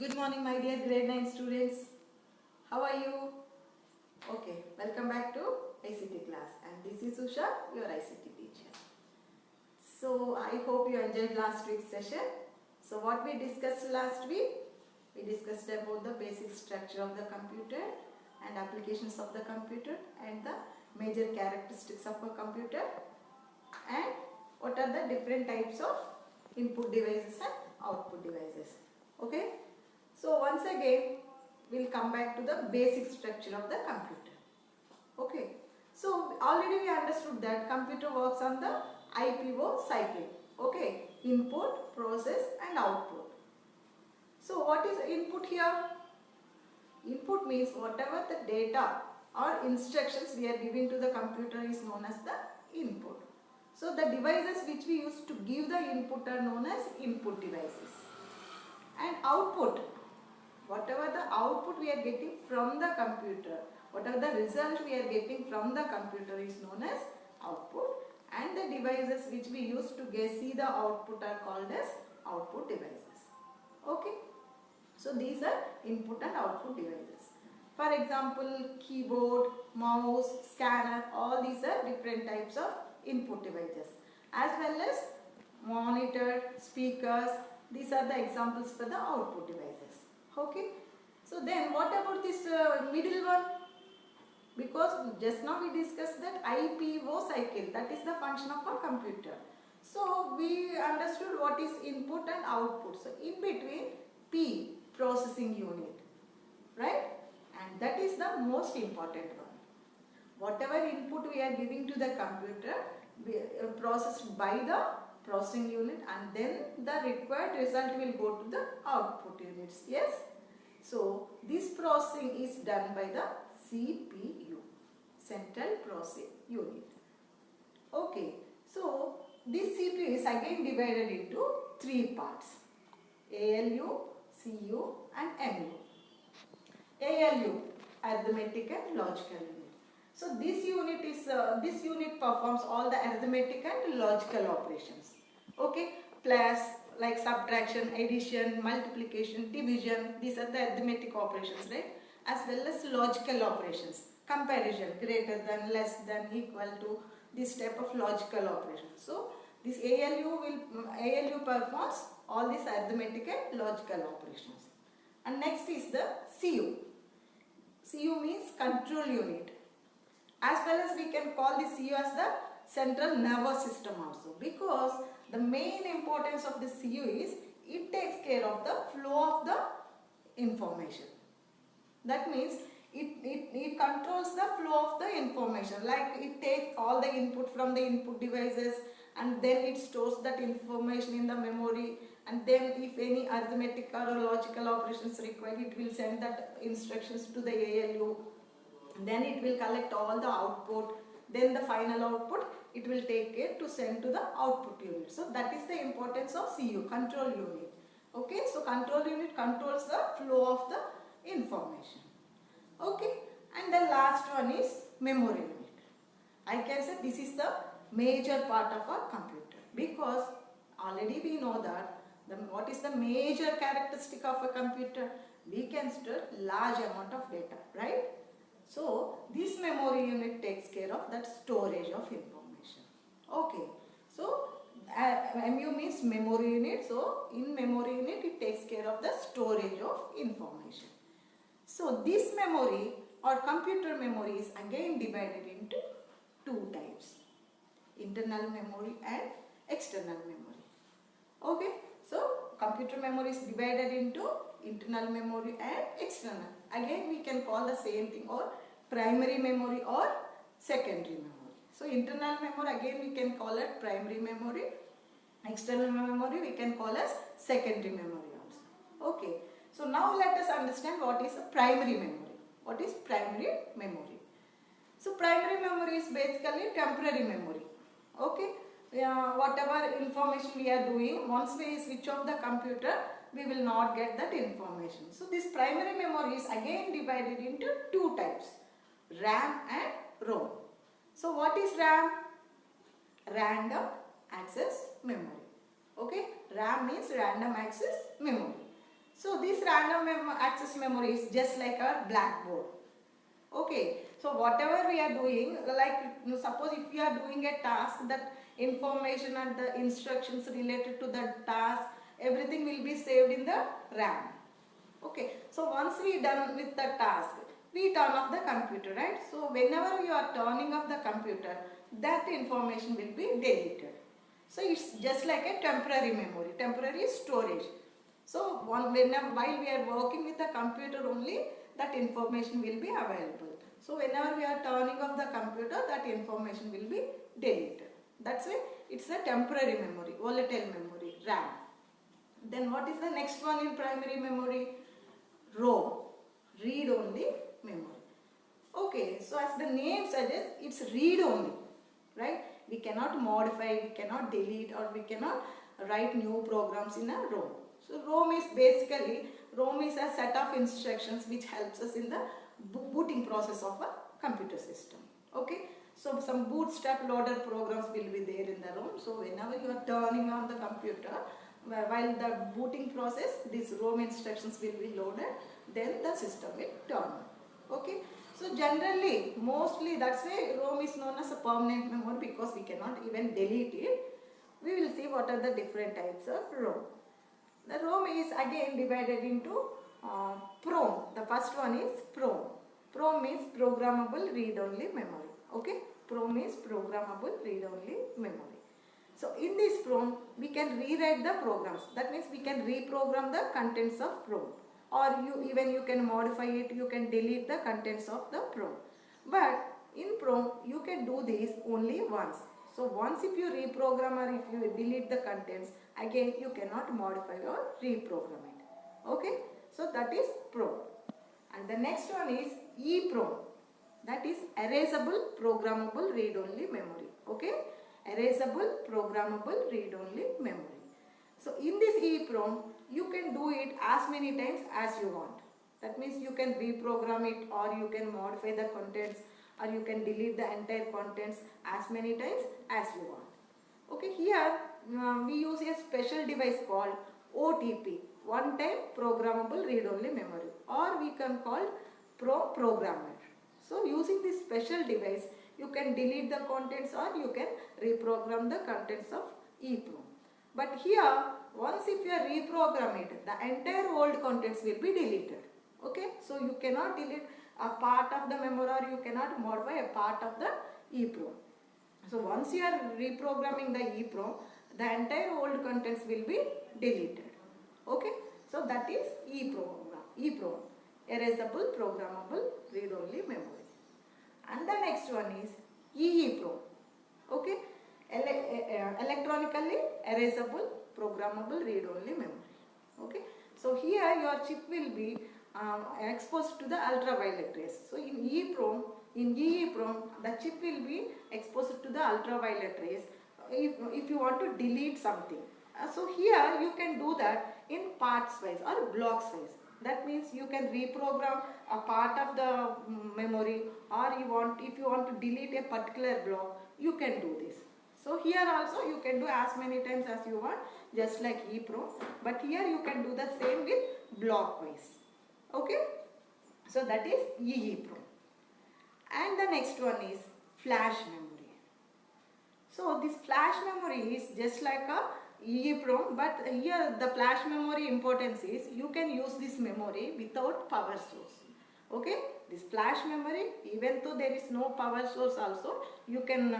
Good morning, my dear grade 9 students. How are you? Okay, welcome back to ICT class. And this is Usha, your ICT teacher. So, I hope you enjoyed last week's session. So, what we discussed last week? We discussed about the basic structure of the computer and applications of the computer and the major characteristics of a computer and what are the different types of input devices and output devices. Okay. So once again we'll come back to the basic structure of the computer. Okay. So already we understood that computer works on the IPO cycle. Okay. Input, process and output. So what is input here? Input means whatever the data or instructions we are giving to the computer is known as the input. So the devices which we use to give the input are known as input devices. And output, whatever the output we are getting from the computer, whatever the result we are getting from the computer is known as output, and the devices which we use to see the output are called as output devices. Okay. So these are input and output devices. For example, keyboard, mouse, scanner, all these are different types of input devices, as well as monitor, speakers. These are the examples for the output devices. Okay. So then what about this middle one? Because just now we discussed that IPO cycle, that is the function of a computer. So we understood what is input and output. So in between P, processing unit, right? And that is the most important one. Whatever input we are giving to the computer, we processed by the processing unit, and then the required result will go to the output units. Yes? So this processing is done by the CPU, Central Processing Unit. Okay. So this CPU is again divided into three parts: ALU, CU and MU. ALU, arithmetic and logical unit. So this unit performs all the arithmetic and logical operations. Okay, plus like subtraction, addition, multiplication, division. These are the arithmetic operations, right? As well as logical operations, comparison, greater than, less than, equal to, this type of logical operations. So this ALU performs all these arithmetic and logical operations. And next is the CU. CU means control unit. As well as we can call the CU as the central nervous system also, because the main importance of the CU is it takes care of the flow of the information. That means it controls the flow of the information, like it takes all the input from the input devices and then it stores that information in the memory, and then if any arithmetic or logical operations required, it will send that instructions to the ALU. Then it will collect all the output. Then the final output it will take care to send to the output unit. So that is the importance of CU, control unit. Okay, so control unit controls the flow of the information. Okay, and the last one is memory unit. I can say this is the major part of a computer, because already we know that what is the major characteristic of a computer? We can store large amount of data, right? So this memory unit takes care of that storage of information. Okay, so MU means memory unit. So in memory unit it takes care of the storage of information. So this memory or computer memory is again divided into two types: internal memory and external memory. Okay, so computer memory is divided into internal memory and external. Again we can call the same thing, or primary memory or secondary memory. So internal memory again we can call it primary memory. External memory we can call as secondary memory also. Okay. So now let us understand what is a primary memory. What is primary memory? So primary memory is basically temporary memory. Okay. Whatever information we are doing, once we switch off the computer, we will not get that information. So this primary memory is again divided into two types: RAM and ROM. So what is RAM? Random access memory. Okay. RAM means random access memory. So this random access memory is just like a blackboard. Okay, so whatever we are doing, like suppose if we are doing a task, that information and the instructions related to the task, everything will be saved in the RAM. Okay, so once we done with the task, we turn off the computer, right? So whenever you are turning off the computer, that information will be deleted. So it's just like a temporary memory, temporary storage. So while we are working with the computer only, that information will be available. So whenever we are turning off the computer, that information will be deleted. That's why it's a temporary memory, volatile memory, RAM. Then what is the next one in primary memory? ROM, read-only memory. Okay, so as the name suggests, it's read-only, right? We cannot modify, we cannot delete, or we cannot write new programs in a ROM. So ROM is a set of instructions which helps us in the booting process of a computer system. Okay, so some bootstrap loader programs will be there in the ROM. So whenever you are turning on the computer, while the booting process, these ROM instructions will be loaded, then the system will turn on. Okay, so generally, mostly that's why ROM is known as a permanent memory, because we cannot even delete it. We will see what are the different types of ROM. The ROM is again divided into PROM. The first one is PROM. PROM means programmable read-only memory. Okay, PROM is programmable read-only memory. So in this PROM, we can rewrite the programs. That means we can reprogram the contents of PROM, or you can modify it. You can delete the contents of the PROM. But in PROM, you can do this only once. So once if you reprogram or if you delete the contents, again you cannot modify or reprogram it. Okay, so that is PROM. And the next one is EEPROM. That is erasable programmable read-only memory. Okay, erasable programmable read-only memory. So in this EEPROM, you can do it as many times as you want. That means you can reprogram it, or you can modify the contents, or you can delete the entire contents as many times as you want. Okay, here we use a special device called OTP, one time programmable read-only memory, or we can call programmer. So using this special device, you can delete the contents, or you can reprogram the contents of EEPROM. But here, once if you reprogram it, the entire old contents will be deleted. Okay, so you cannot delete a part of the memory, or you cannot modify a part of the EEPROM. So once you are reprogramming the EEPROM, the entire old contents will be deleted. Okay, so that is EEPROM, erasable programmable read-only memory. And the next one is EEPROM. Okay, electronically erasable programmable read-only memory. Okay, so here your chip will be exposed to the ultraviolet rays. So in EEPROM, the chip will be exposed to the ultraviolet rays if you want to delete something. So here you can do that in parts wise or blocks wise. That means you can reprogram a part of the memory, or if you want to delete a particular block, you can do this. So here also you can do as many times as you want, just like EEPROM, but here you can do the same with block wise. Okay, so that is EEPROM. And the next one is flash memory. So this flash memory is just like a EEPROM, but here the flash memory importance is you can use this memory without power source. Okay, this flash memory, even though there is no power source also, you can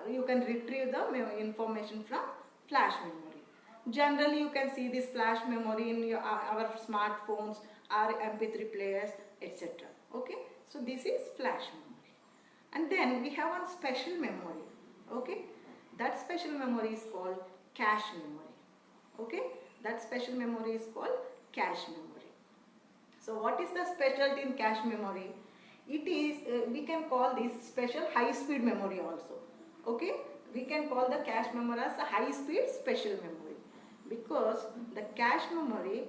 retrieve the information from flash memory. Generally, you can see this flash memory in our smartphones, our MP3 players, etc. Okay, so this is flash memory. And then we have one special memory. Okay, that special memory is called cache memory. Okay, that special memory is called cache memory. So what is the specialty in cache memory? It is, we can call this special high speed memory also. Okay, we can call the cache memory as a high speed special memory, because the cache memory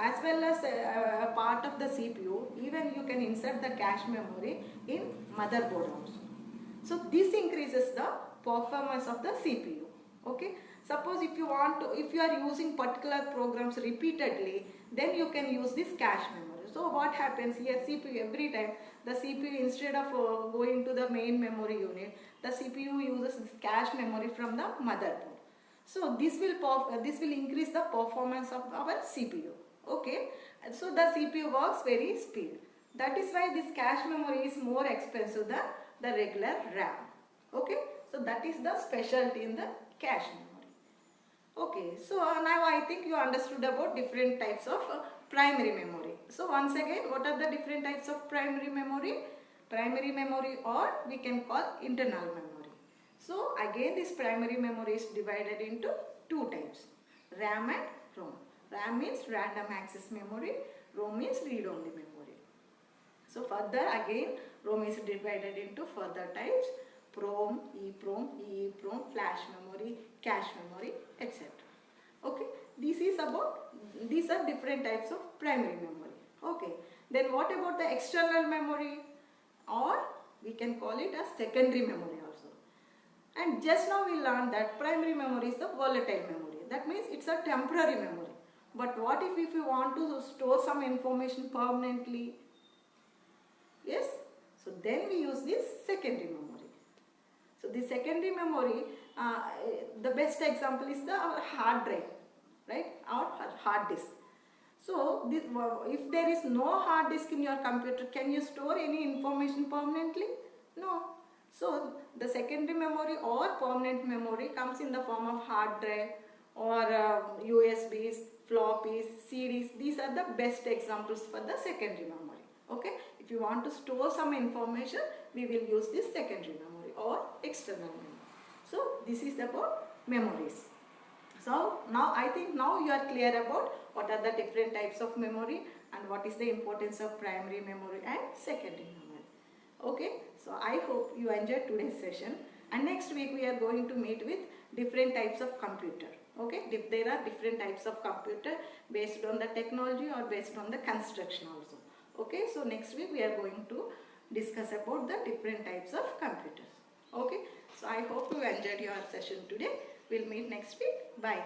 as well as a part of the CPU, even you can insert the cache memory in motherboard also. So this increases the performance of the CPU. Okay, suppose if you are using particular programs repeatedly, then you can use this cache memory. So what happens here, CPU, every time the CPU, instead of going to the main memory unit, the CPU uses this cache memory from the motherboard. So this will increase the performance of our CPU. Okay, and so the CPU works very speed. That is why this cache memory is more expensive than the regular RAM. Okay, so that is the specialty in the cache memory. Okay, so now I think you understood about different types of primary memory. So once again, what are the different types of primary memory? Primary memory, or we can call internal memory. So again, this primary memory is divided into two types, RAM and ROM. RAM means random access memory, ROM means read-only memory. So further again, ROM is divided into further types, PROM, EEPROM, EEPROM, flash memory, cache memory, etc. Okay, these are different types of primary memory. Okay, then what about the external memory, or we can call it as secondary memory also. And just now we learned that primary memory is the volatile memory. That means it's a temporary memory. But what if you want to store some information permanently? Yes, so then we use this secondary memory. So the secondary memory, the best example is our hard drive, right? Our hard disk. So if there is no hard disk in your computer, can you store any information permanently? No. So the secondary memory or permanent memory comes in the form of hard drive or USBs, floppies, CDs. These are the best examples for the secondary memory. Okay. If you want to store some information, we will use this secondary memory or external memory. So this is about memories. So now I think now you are clear about what are the different types of memory and what is the importance of primary memory and secondary memory. Okay, so I hope you enjoyed today's session, and next week we are going to meet with different types of computer. Okay, there are different types of computer based on the technology or based on the construction also. Okay, so next week we are going to discuss about the different types of computers. Okay, so I hope you enjoyed your session today. We'll meet next week. Bye.